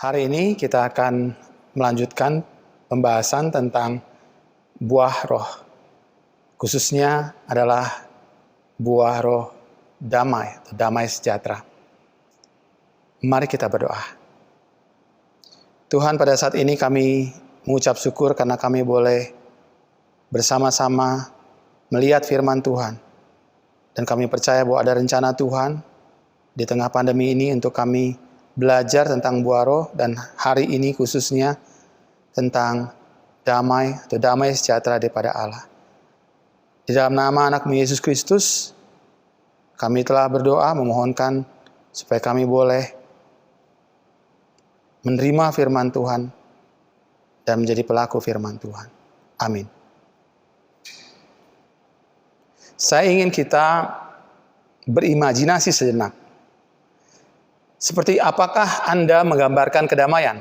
Hari ini kita akan melanjutkan pembahasan tentang buah roh. Khususnya adalah buah roh damai, atau damai sejahtera. Mari kita berdoa. Tuhan, pada saat ini kami mengucap syukur karena kami boleh bersama-sama melihat firman Tuhan. Dan kami percaya bahwa ada rencana Tuhan di tengah pandemi ini untuk kami belajar tentang buah roh, dan hari ini khususnya tentang damai atau damai sejahtera daripada Allah. Di dalam nama anak-Mu Yesus Kristus, kami telah berdoa memohonkan supaya kami boleh menerima firman Tuhan dan menjadi pelaku firman Tuhan. Amin. Saya ingin kita berimajinasi sejenak. Seperti apakah Anda menggambarkan kedamaian?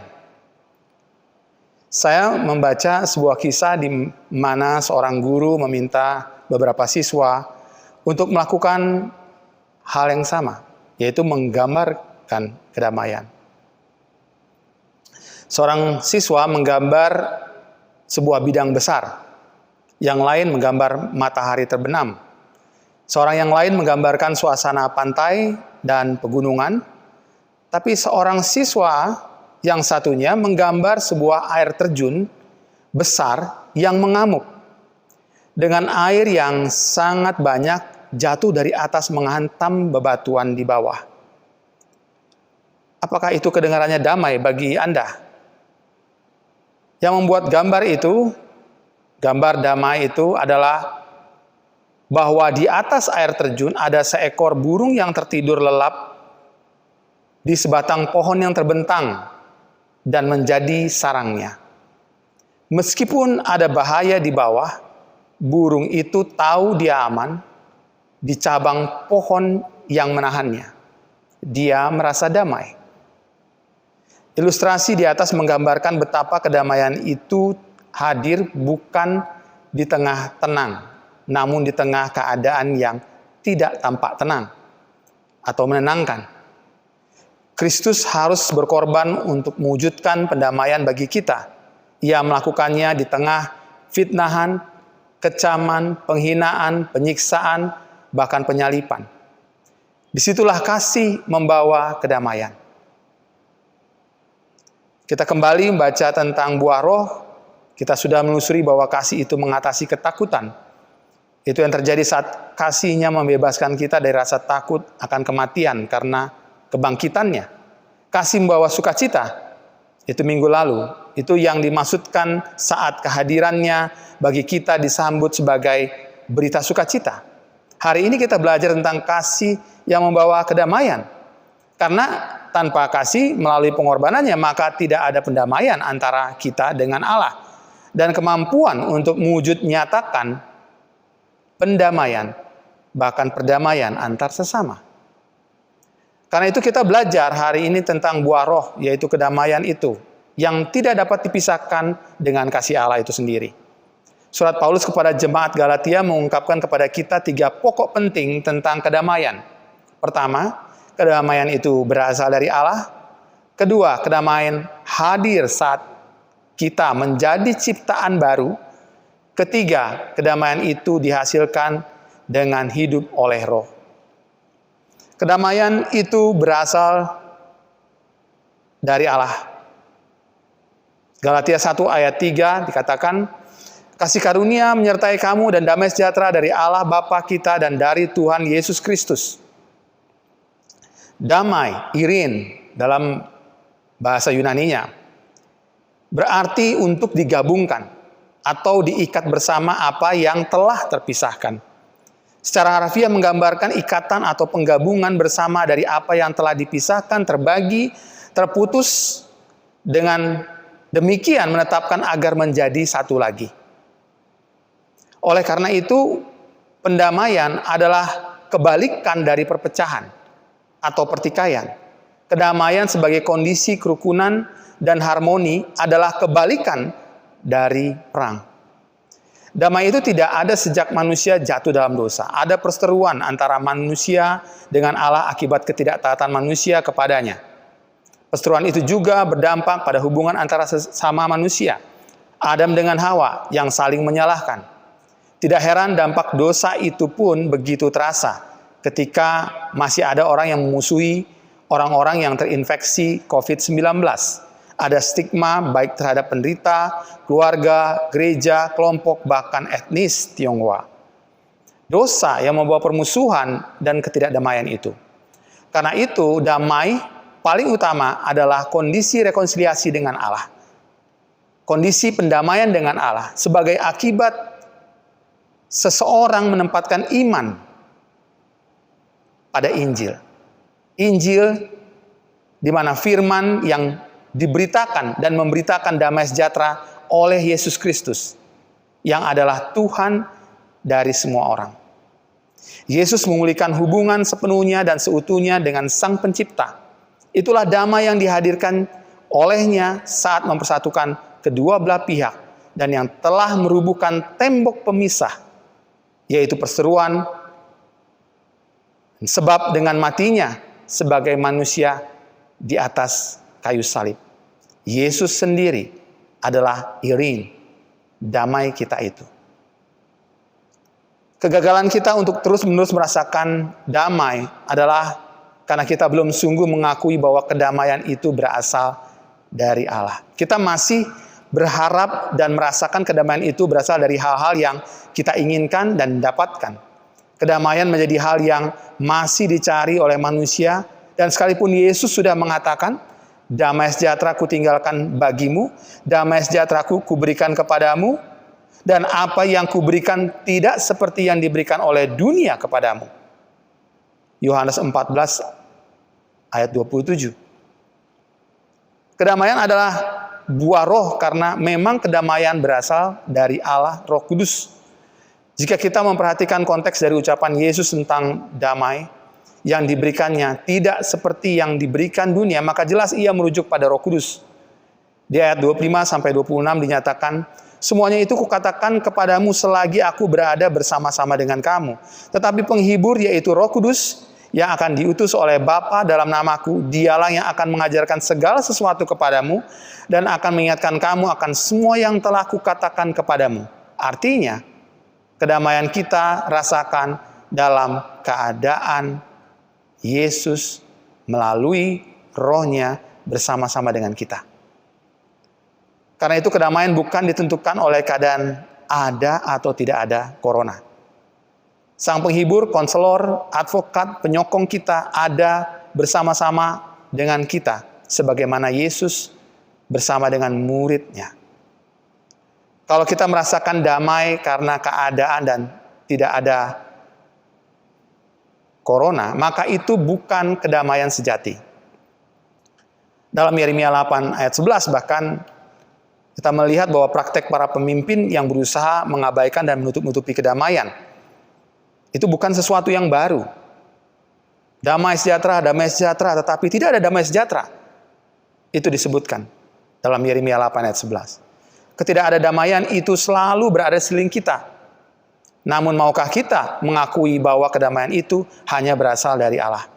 Saya membaca sebuah kisah di mana seorang guru meminta beberapa siswa untuk melakukan hal yang sama, yaitu menggambarkan kedamaian. Seorang siswa menggambar sebuah bidang besar, yang lain menggambar matahari terbenam. Seorang yang lain menggambarkan suasana pantai dan pegunungan. Tapi seorang siswa yang satunya menggambar sebuah air terjun besar yang mengamuk. Dengan air yang sangat banyak jatuh dari atas menghantam bebatuan di bawah. Apakah itu kedengarannya damai bagi Anda? Yang membuat gambar damai itu adalah bahwa di atas air terjun ada seekor burung yang tertidur lelap di sebatang pohon yang terbentang dan menjadi sarangnya. Meskipun ada bahaya di bawah, burung itu tahu dia aman di cabang pohon yang menahannya. Dia merasa damai. Ilustrasi di atas menggambarkan betapa kedamaian itu hadir bukan di tengah tenang, namun di tengah keadaan yang tidak tampak tenang atau menenangkan. Kristus harus berkorban untuk mewujudkan pendamaian bagi kita. Ia melakukannya di tengah fitnahan, kecaman, penghinaan, penyiksaan, bahkan penyalipan. Disitulah kasih membawa kedamaian. Kita kembali membaca tentang buah roh. Kita sudah menelusuri bahwa kasih itu mengatasi ketakutan. Itu yang terjadi saat kasihnya membebaskan kita dari rasa takut akan kematian karena kebangkitannya. Kasih membawa sukacita. Itu minggu lalu. Itu yang dimaksudkan saat kehadirannya bagi kita disambut sebagai berita sukacita. Hari ini kita belajar tentang kasih yang membawa kedamaian. Karena tanpa kasih melalui pengorbanannya, maka tidak ada pendamaian antara kita dengan Allah. Dan kemampuan untuk mewujud nyatakan pendamaian, bahkan perdamaian antar sesama. Karena itu kita belajar hari ini tentang buah roh, yaitu kedamaian itu, yang tidak dapat dipisahkan dengan kasih Allah itu sendiri. Surat Paulus kepada jemaat Galatia mengungkapkan kepada kita 3 pokok penting tentang kedamaian. Pertama, kedamaian itu berasal dari Allah. Kedua, kedamaian hadir saat kita menjadi ciptaan baru. Ketiga, kedamaian itu dihasilkan dengan hidup oleh roh. Kedamaian itu berasal dari Allah. Galatia 1 ayat 3 dikatakan, kasih karunia menyertai kamu dan damai sejahtera dari Allah Bapa kita dan dari Tuhan Yesus Kristus. Damai, irin dalam bahasa Yunaninya, berarti untuk digabungkan atau diikat bersama apa yang telah terpisahkan. Secara harfiah menggambarkan ikatan atau penggabungan bersama dari apa yang telah dipisahkan, terbagi, terputus, dengan demikian menetapkan agar menjadi satu lagi. Oleh karena itu, pendamaian adalah kebalikan dari perpecahan atau pertikaian. Kedamaian sebagai kondisi kerukunan dan harmoni adalah kebalikan dari perang. Damai itu tidak ada sejak manusia jatuh dalam dosa. Ada perseteruan antara manusia dengan Allah akibat ketidaktaatan manusia kepadanya. Perseteruan itu juga berdampak pada hubungan antara sesama manusia, Adam dengan Hawa yang saling menyalahkan. Tidak heran dampak dosa itu pun begitu terasa ketika masih ada orang yang memusuhi orang-orang yang terinfeksi COVID-19. Ada stigma baik terhadap penderita, keluarga, gereja, kelompok, bahkan etnis Tionghoa. Dosa yang membawa permusuhan dan ketidakdamaian itu. Karena itu, damai paling utama adalah kondisi rekonsiliasi dengan Allah. Kondisi pendamaian dengan Allah sebagai akibat seseorang menempatkan iman pada Injil. Injil di mana firman yang diberitakan dan memberitakan damai sejahtera oleh Yesus Kristus yang adalah Tuhan dari semua orang. Yesus memulihkan hubungan sepenuhnya dan seutuhnya dengan Sang Pencipta. Itulah damai yang dihadirkan olehnya saat mempersatukan kedua belah pihak dan yang telah merubuhkan tembok pemisah, yaitu perseteruan, sebab dengan matinya sebagai manusia di atas kayu salib. Yesus sendiri adalah iring damai kita itu. Kegagalan kita untuk terus-menerus merasakan damai adalah karena kita belum sungguh mengakui bahwa kedamaian itu berasal dari Allah. Kita masih berharap dan merasakan kedamaian itu berasal dari hal-hal yang kita inginkan dan dapatkan. Kedamaian menjadi hal yang masih dicari oleh manusia, dan sekalipun Yesus sudah mengatakan, damai sejahtera kutinggalkan bagimu, damai sejahtera kuberikan kepadamu, dan apa yang kuberikan tidak seperti yang diberikan oleh dunia kepadamu. Yohanes 14 ayat 27. Kedamaian adalah buah roh karena memang kedamaian berasal dari Allah Roh Kudus. Jika kita memperhatikan konteks dari ucapan Yesus tentang damai yang diberikannya tidak seperti yang diberikan dunia, maka jelas ia merujuk pada Roh Kudus. Di ayat 25 sampai 26 dinyatakan, semuanya itu kukatakan kepadamu selagi aku berada bersama-sama dengan kamu. Tetapi penghibur yaitu Roh Kudus yang akan diutus oleh Bapa dalam namaku, dialah yang akan mengajarkan segala sesuatu kepadamu dan akan mengingatkan kamu akan semua yang telah kukatakan kepadamu. Artinya, kedamaian kita rasakan dalam keadaan Yesus melalui rohnya bersama-sama dengan kita. Karena itu kedamaian bukan ditentukan oleh keadaan ada atau tidak ada corona. Sang penghibur, konselor, advokat, penyokong kita ada bersama-sama dengan kita. Sebagaimana Yesus bersama dengan muridnya. Kalau kita merasakan damai karena keadaan dan tidak ada corona, maka itu bukan kedamaian sejati. Dalam Yeremia 8 ayat 11 bahkan kita melihat bahwa praktek para pemimpin yang berusaha mengabaikan dan menutup-nutupi kedamaian itu bukan sesuatu yang baru. Damai sejahtera, tetapi tidak ada damai sejahtera. Itu disebutkan dalam Yeremia 8 ayat 11. Ketidakadamaian itu selalu berada di sekeliling kita. Namun maukah kita mengakui bahwa kedamaian itu hanya berasal dari Allah?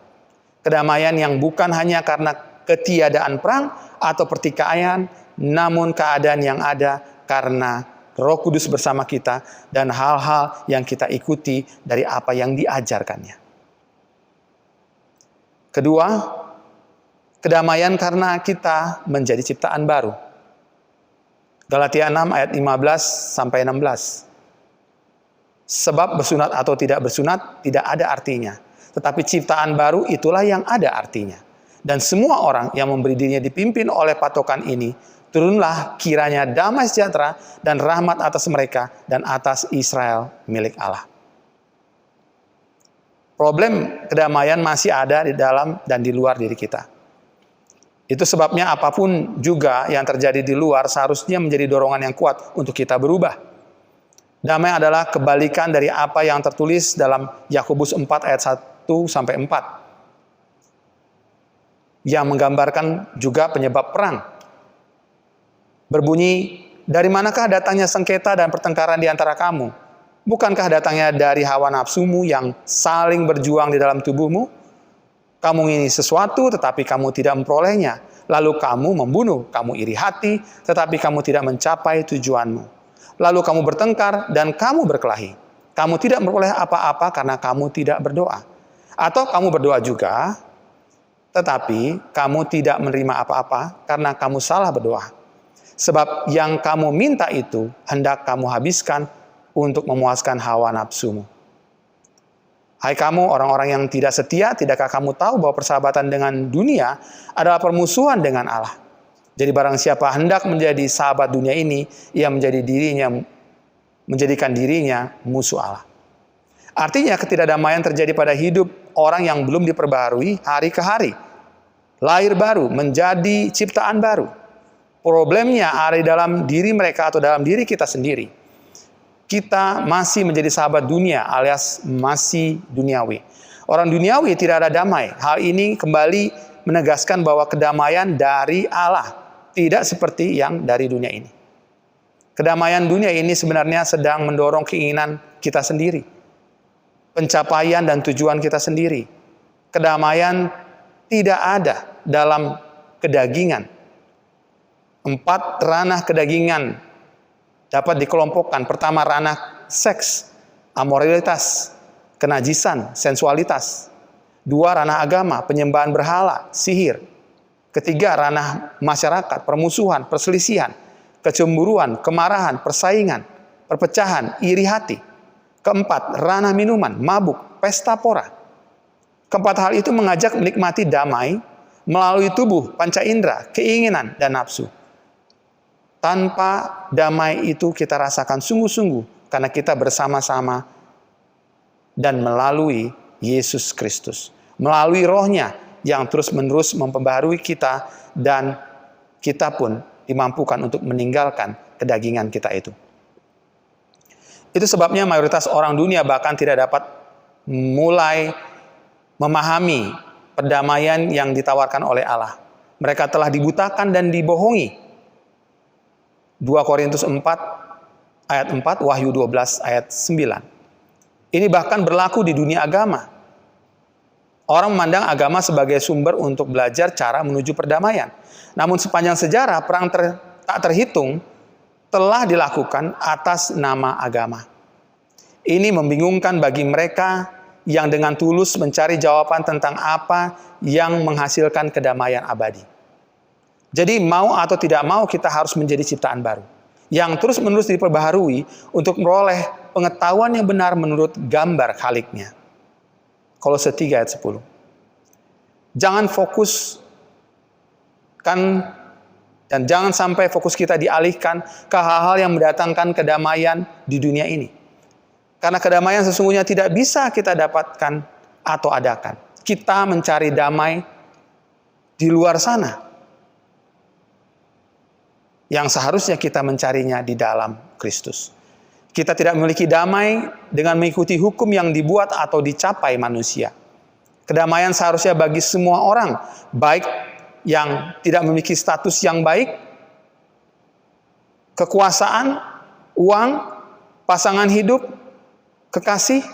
Kedamaian yang bukan hanya karena ketiadaan perang atau pertikaian, namun keadaan yang ada karena Roh Kudus bersama kita dan hal-hal yang kita ikuti dari apa yang diajarkannya. Kedua, kedamaian karena kita menjadi ciptaan baru. Galatia 6 ayat 15 sampai 16. Sebab bersunat atau tidak bersunat tidak ada artinya, tetapi ciptaan baru itulah yang ada artinya. Dan semua orang yang memberi dirinya dipimpin oleh patokan ini, turunlah kiranya damai sejahtera dan rahmat atas mereka dan atas Israel milik Allah. Problem kedamaian masih ada di dalam dan di luar diri kita. Itu sebabnya apapun juga yang terjadi di luar seharusnya menjadi dorongan yang kuat untuk kita berubah. Damai adalah kebalikan dari apa yang tertulis dalam Yakobus 4 ayat 1 sampai 4. Yang menggambarkan juga penyebab perang. Berbunyi, dari manakah datangnya sengketa dan pertengkaran di antara kamu? Bukankah datangnya dari hawa nafsumu yang saling berjuang di dalam tubuhmu? Kamu ingini sesuatu tetapi kamu tidak memperolehnya. Lalu kamu membunuh, kamu iri hati, tetapi kamu tidak mencapai tujuanmu. Lalu kamu bertengkar dan kamu berkelahi. Kamu tidak memperoleh apa-apa karena kamu tidak berdoa. Atau kamu berdoa juga, tetapi kamu tidak menerima apa-apa karena kamu salah berdoa. Sebab yang kamu minta itu hendak kamu habiskan untuk memuaskan hawa nafsumu. Hai kamu orang-orang yang tidak setia, tidakkah kamu tahu bahwa persahabatan dengan dunia adalah permusuhan dengan Allah? Jadi barang siapa hendak menjadi sahabat dunia ini, ia menjadikan dirinya musuh Allah. Artinya ketidakdamaian terjadi pada hidup orang yang belum diperbaharui hari ke hari. Lahir baru, menjadi ciptaan baru. Problemnya ada di dalam diri mereka atau dalam diri kita sendiri. Kita masih menjadi sahabat dunia alias masih duniawi. Orang duniawi tidak ada damai. Hal ini kembali menegaskan bahwa kedamaian dari Allah tidak seperti yang dari dunia ini. Kedamaian dunia ini sebenarnya sedang mendorong keinginan kita sendiri. Pencapaian dan tujuan kita sendiri. Kedamaian tidak ada dalam kedagingan. 4 ranah kedagingan dapat dikelompokkan. Pertama, ranah seks, amoralitas, kenajisan, sensualitas. 2, ranah agama, penyembahan berhala, sihir. Ketiga, ranah masyarakat, permusuhan, perselisihan, kecemburuan, kemarahan, persaingan, perpecahan, iri hati. Keempat, ranah minuman, mabuk, pesta pora. Keempat hal itu mengajak menikmati damai melalui tubuh, panca indera, keinginan, dan nafsu. Tanpa damai itu kita rasakan sungguh-sungguh karena kita bersama-sama dan melalui Yesus Kristus. Melalui rohnya yang terus-menerus memperbaharui kita dan kita pun dimampukan untuk meninggalkan kedagingan kita itu. Itu sebabnya mayoritas orang dunia bahkan tidak dapat mulai memahami perdamaian yang ditawarkan oleh Allah. Mereka telah dibutakan dan dibohongi. 2 Korintus 4 ayat 4, Wahyu 12 ayat 9. Ini bahkan berlaku di dunia agama. Orang memandang agama sebagai sumber untuk belajar cara menuju perdamaian. Namun sepanjang sejarah perang tak terhitung telah dilakukan atas nama agama. Ini membingungkan bagi mereka yang dengan tulus mencari jawaban tentang apa yang menghasilkan kedamaian abadi. Jadi mau atau tidak mau kita harus menjadi ciptaan baru. Yang terus-menerus diperbaharui untuk memperoleh pengetahuan yang benar menurut gambar Khaliknya. Kolose 3 ayat 10. Jangan fokus dan jangan sampai fokus kita dialihkan ke hal-hal yang mendatangkan kedamaian di dunia ini. Karena kedamaian sesungguhnya tidak bisa kita dapatkan atau adakan. Kita mencari damai di luar sana. Yang seharusnya kita mencarinya di dalam Kristus. Kita tidak memiliki damai dengan mengikuti hukum yang dibuat atau dicapai manusia. Kedamaian seharusnya bagi semua orang, baik yang tidak memiliki status yang baik, kekuasaan, uang, pasangan hidup, kekasih.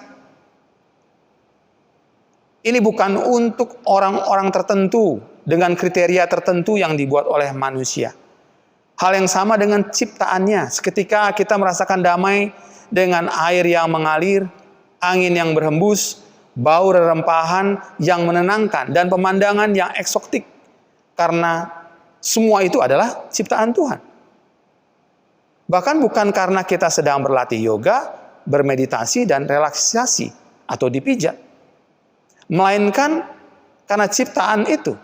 Ini bukan untuk orang-orang tertentu dengan kriteria tertentu yang dibuat oleh manusia. Hal yang sama dengan ciptaannya. Seketika kita merasakan damai dengan air yang mengalir, angin yang berhembus, bau rerempahan yang menenangkan, dan pemandangan yang eksotik. Karena semua itu adalah ciptaan Tuhan. Bahkan bukan karena kita sedang berlatih yoga, bermeditasi, dan relaksasi, atau dipijat. Melainkan karena ciptaan itu.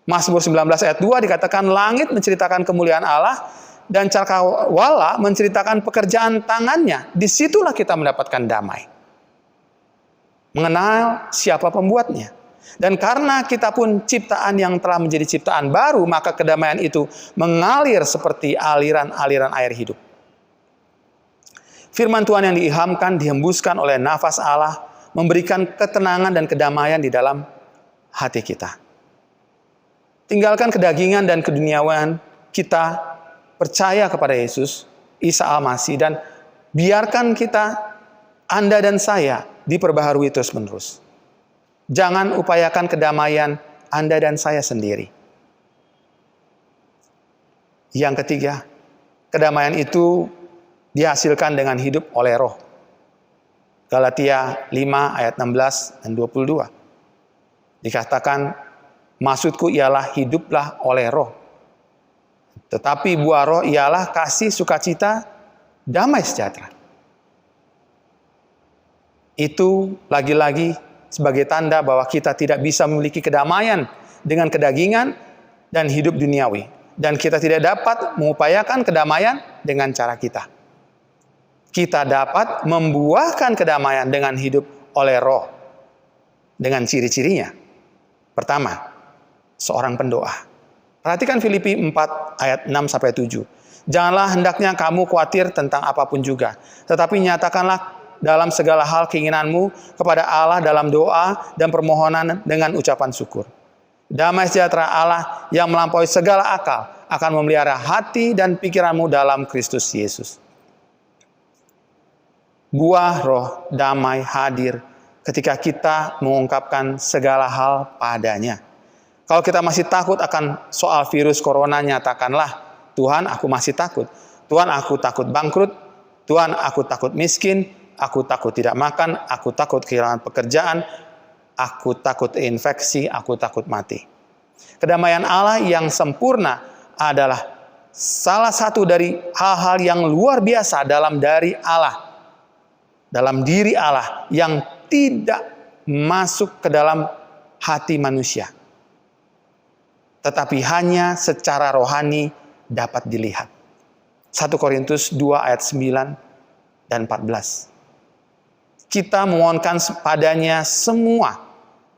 Mazmur 19 ayat 2 dikatakan langit menceritakan kemuliaan Allah dan cakrawala menceritakan pekerjaan tangannya. Disitulah kita mendapatkan damai. Mengenal siapa pembuatnya. Dan karena kita pun ciptaan yang telah menjadi ciptaan baru, maka kedamaian itu mengalir seperti aliran-aliran air hidup. Firman Tuhan yang diilhamkan, dihembuskan oleh nafas Allah, memberikan ketenangan dan kedamaian di dalam hati kita. Tinggalkan kedagingan dan keduniawan, kita percaya kepada Yesus, Isa Al-Masih, dan biarkan kita, Anda dan saya, diperbaharui terus-menerus. Jangan upayakan kedamaian Anda dan saya sendiri. Yang ketiga, kedamaian itu dihasilkan dengan hidup oleh roh. Galatia 5 ayat 16 dan 22. Dikatakan, maksudku ialah hiduplah oleh roh. Tetapi buah roh ialah kasih, sukacita, damai sejahtera. Itu lagi-lagi sebagai tanda bahwa kita tidak bisa memiliki kedamaian dengan kedagingan dan hidup duniawi. Dan kita tidak dapat mengupayakan kedamaian dengan cara kita. Kita dapat membuahkan kedamaian dengan hidup oleh roh. Dengan ciri-cirinya. Pertama, seorang pendoa. Perhatikan Filipi 4 ayat 6-7. Janganlah hendaknya kamu khawatir tentang apapun juga. Tetapi nyatakanlah dalam segala hal keinginanmu kepada Allah dalam doa dan permohonan dengan ucapan syukur. Damai sejahtera Allah yang melampaui segala akal akan memelihara hati dan pikiranmu dalam Kristus Yesus. Buah roh damai hadir ketika kita mengungkapkan segala hal padanya. Kalau kita masih takut akan soal virus corona, nyatakanlah, Tuhan, aku masih takut. Tuhan, aku takut bangkrut. Tuhan, aku takut miskin. Aku takut tidak makan. Aku takut kehilangan pekerjaan. Aku takut infeksi. Aku takut mati. Kedamaian Allah yang sempurna adalah salah satu dari hal-hal yang luar biasa dalam diri Allah yang tidak masuk ke dalam hati manusia, tetapi hanya secara rohani dapat dilihat. 1 Korintus 2 ayat 9 dan 14. Kita memohonkan padanya semua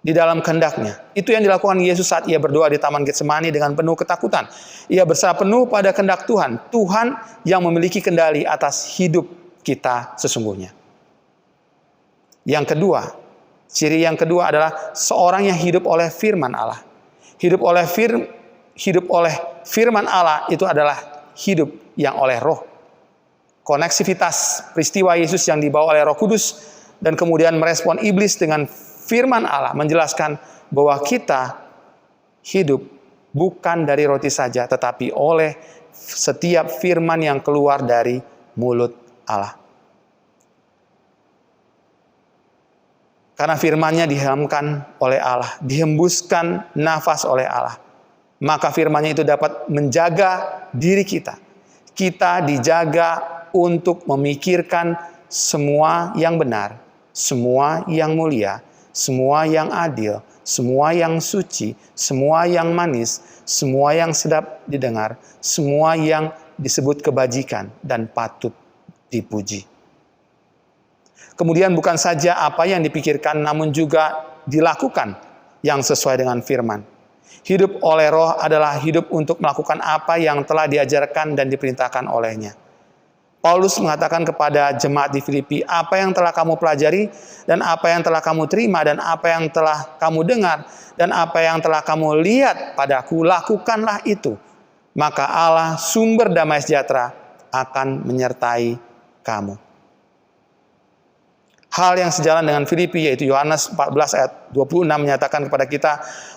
di dalam kehendaknya. Itu yang dilakukan Yesus saat ia berdoa di Taman Getsemani dengan penuh ketakutan. Ia berserah penuh pada kehendak Tuhan. Tuhan yang memiliki kendali atas hidup kita sesungguhnya. Yang kedua, ciri yang kedua adalah seorang yang hidup oleh firman Allah. Hidup oleh firman Allah itu adalah hidup yang oleh roh. Koneksivitas peristiwa Yesus yang dibawa oleh Roh Kudus dan kemudian merespon iblis dengan firman Allah menjelaskan bahwa kita hidup bukan dari roti saja, tetapi oleh setiap firman yang keluar dari mulut Allah. Karena firman-Nya dihemkan oleh Allah, dihembuskan nafas oleh Allah, maka firman-Nya itu dapat menjaga diri kita. Kita dijaga untuk memikirkan semua yang benar, semua yang mulia, semua yang adil, semua yang suci, semua yang manis, semua yang sedap didengar, semua yang disebut kebajikan dan patut dipuji. Kemudian bukan saja apa yang dipikirkan, namun juga dilakukan yang sesuai dengan firman. Hidup oleh roh adalah hidup untuk melakukan apa yang telah diajarkan dan diperintahkan olehnya. Paulus mengatakan kepada jemaat di Filipi, apa yang telah kamu pelajari, dan apa yang telah kamu terima, dan apa yang telah kamu dengar, dan apa yang telah kamu lihat padaku, lakukanlah itu. Maka Allah sumber damai sejahtera akan menyertai kamu. Hal yang sejalan dengan Filipi, yaitu Yohanes 14 ayat 26 menyatakan kepada kita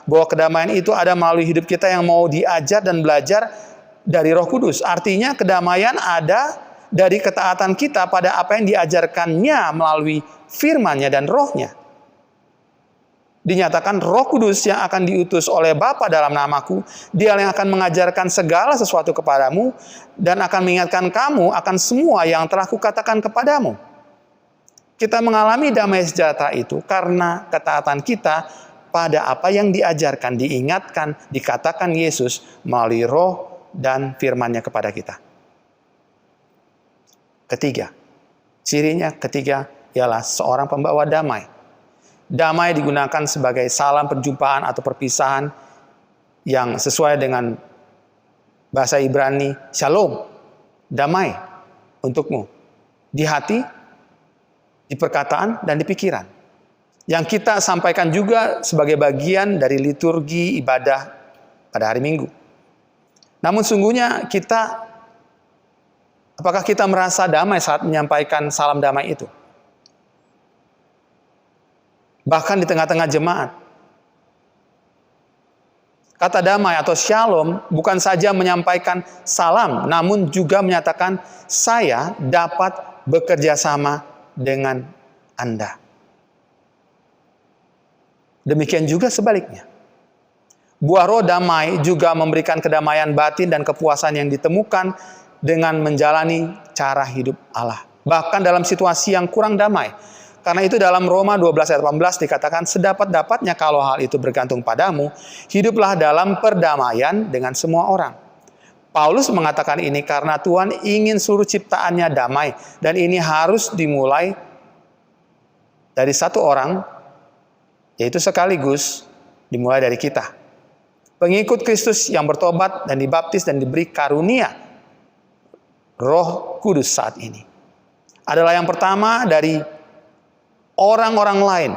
bahwa kedamaian itu ada melalui hidup kita yang mau diajar dan belajar dari Roh Kudus. Artinya kedamaian ada dari ketaatan kita pada apa yang diajarkannya melalui firman-Nya dan roh-Nya. Dinyatakan Roh Kudus yang akan diutus oleh Bapa dalam namaku, Dia yang akan mengajarkan segala sesuatu kepadamu dan akan mengingatkan kamu akan semua yang telah kukatakan kepadamu. Kita mengalami damai sejahtera itu karena ketaatan kita pada apa yang diajarkan, diingatkan, dikatakan Yesus melalui roh dan firman-Nya kepada kita. Ketiga, cirinya ketiga ialah seorang pembawa damai. Damai digunakan sebagai salam perjumpaan atau perpisahan yang sesuai dengan bahasa Ibrani, shalom, damai untukmu. Di hati, di perkataan, dan di pikiran. Yang kita sampaikan juga sebagai bagian dari liturgi ibadah pada hari Minggu. Namun sungguhnya apakah kita merasa damai saat menyampaikan salam damai itu? Bahkan di tengah-tengah jemaat. Kata damai atau shalom bukan saja menyampaikan salam, namun juga menyatakan saya dapat bekerja sama dengan Anda. Demikian juga sebaliknya. Buah roh damai juga memberikan kedamaian batin dan kepuasan yang ditemukan dengan menjalani cara hidup Allah. Bahkan dalam situasi yang kurang damai. Karena itu dalam Roma 12 ayat 18 dikatakan, sedapat-dapatnya kalau hal itu bergantung padamu, hiduplah dalam perdamaian dengan semua orang. Paulus mengatakan ini karena Tuhan ingin seluruh ciptaannya damai. Dan ini harus dimulai dari satu orang, yaitu sekaligus dimulai dari kita. Pengikut Kristus yang bertobat dan dibaptis dan diberi karunia Roh Kudus saat ini adalah yang pertama dari orang-orang lain,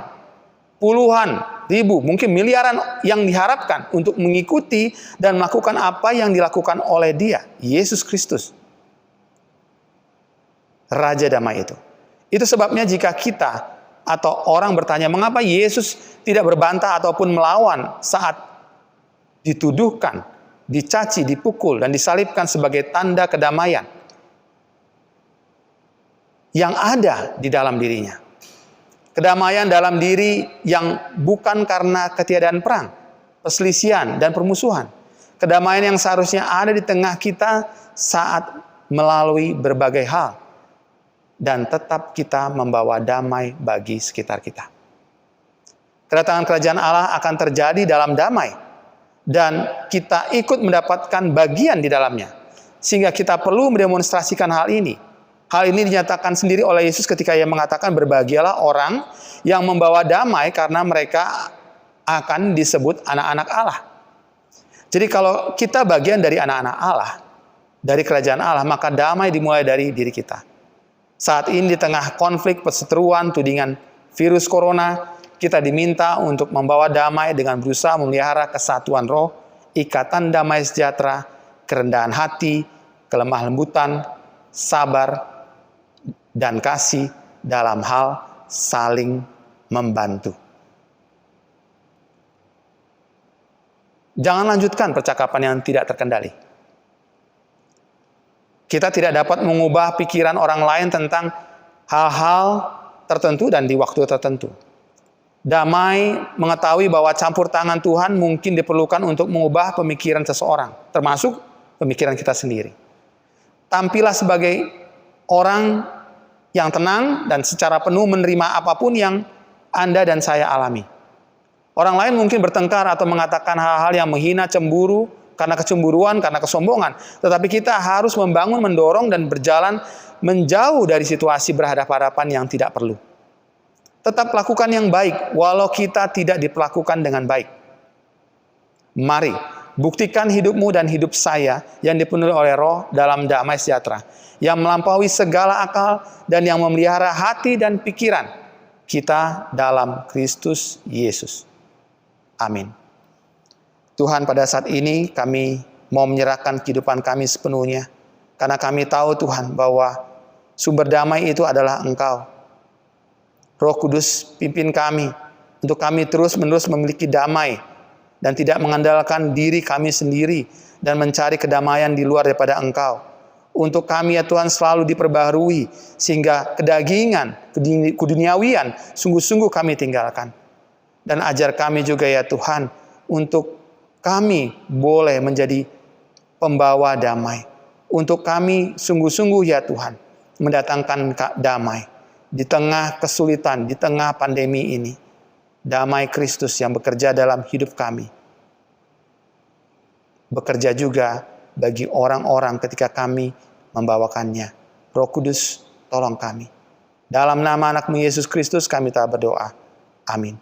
puluhan ribu, mungkin miliaran yang diharapkan untuk mengikuti dan melakukan apa yang dilakukan oleh Dia, Yesus Kristus, Raja Damai itu. Itu sebabnya jika kita atau orang bertanya mengapa Yesus tidak berbantah ataupun melawan saat dituduhkan, dicaci, dipukul, dan disalibkan sebagai tanda kedamaian yang ada di dalam dirinya. Kedamaian dalam diri yang bukan karena ketiadaan perang, perselisihan, dan permusuhan. Kedamaian yang seharusnya ada di tengah kita saat melalui berbagai hal. Dan tetap kita membawa damai bagi sekitar kita. Kedatangan kerajaan Allah akan terjadi dalam damai. Dan kita ikut mendapatkan bagian di dalamnya. Sehingga kita perlu mendemonstrasikan hal ini. Hal ini dinyatakan sendiri oleh Yesus ketika Ia mengatakan berbahagialah orang yang membawa damai karena mereka akan disebut anak-anak Allah. Jadi kalau kita bagian dari anak-anak Allah, dari kerajaan Allah, maka damai dimulai dari diri kita. Saat ini di tengah konflik, perseteruan, tudingan virus corona, kita diminta untuk membawa damai dengan berusaha memelihara kesatuan roh, ikatan damai sejahtera, kerendahan hati, kelemah lembutan, sabar, dan kasih dalam hal saling membantu. Jangan lanjutkan percakapan yang tidak terkendali. Kita tidak dapat mengubah pikiran orang lain tentang hal-hal tertentu dan di waktu tertentu. Damai mengetahui bahwa campur tangan Tuhan mungkin diperlukan untuk mengubah pemikiran seseorang, termasuk pemikiran kita sendiri. Tampillah sebagai orang yang tenang dan secara penuh menerima apapun yang Anda dan saya alami. Orang lain mungkin bertengkar atau mengatakan hal-hal yang menghina, cemburu, karena kecemburuan, karena kesombongan. Tetapi kita harus membangun, mendorong, dan berjalan menjauh dari situasi berhadapan-hadapan yang tidak perlu. Tetap lakukan yang baik, walau kita tidak diperlakukan dengan baik. Mari, buktikan hidupmu dan hidup saya yang dipenuhi oleh Roh dalam damai sejahtera, yang melampaui segala akal dan yang memelihara hati dan pikiran kita dalam Kristus Yesus. Amin. Tuhan, pada saat ini kami mau menyerahkan kehidupan kami sepenuhnya, karena kami tahu Tuhan bahwa sumber damai itu adalah Engkau. Roh Kudus pimpin kami untuk kami terus-menerus memiliki damai dan tidak mengandalkan diri kami sendiri dan mencari kedamaian di luar daripada Engkau. Untuk kami ya Tuhan selalu diperbaharui sehingga kedagingan, keduniawian sungguh-sungguh kami tinggalkan. Dan ajar kami juga ya Tuhan untuk kami boleh menjadi pembawa damai. Untuk kami sungguh-sungguh ya Tuhan mendatangkan damai di tengah kesulitan, di tengah pandemi ini. Damai Kristus yang bekerja dalam hidup kami. Bekerja juga bagi orang-orang ketika kami membawakannya. Roh Kudus, tolong kami. Dalam nama anak-Mu Yesus Kristus kami telah berdoa. Amin.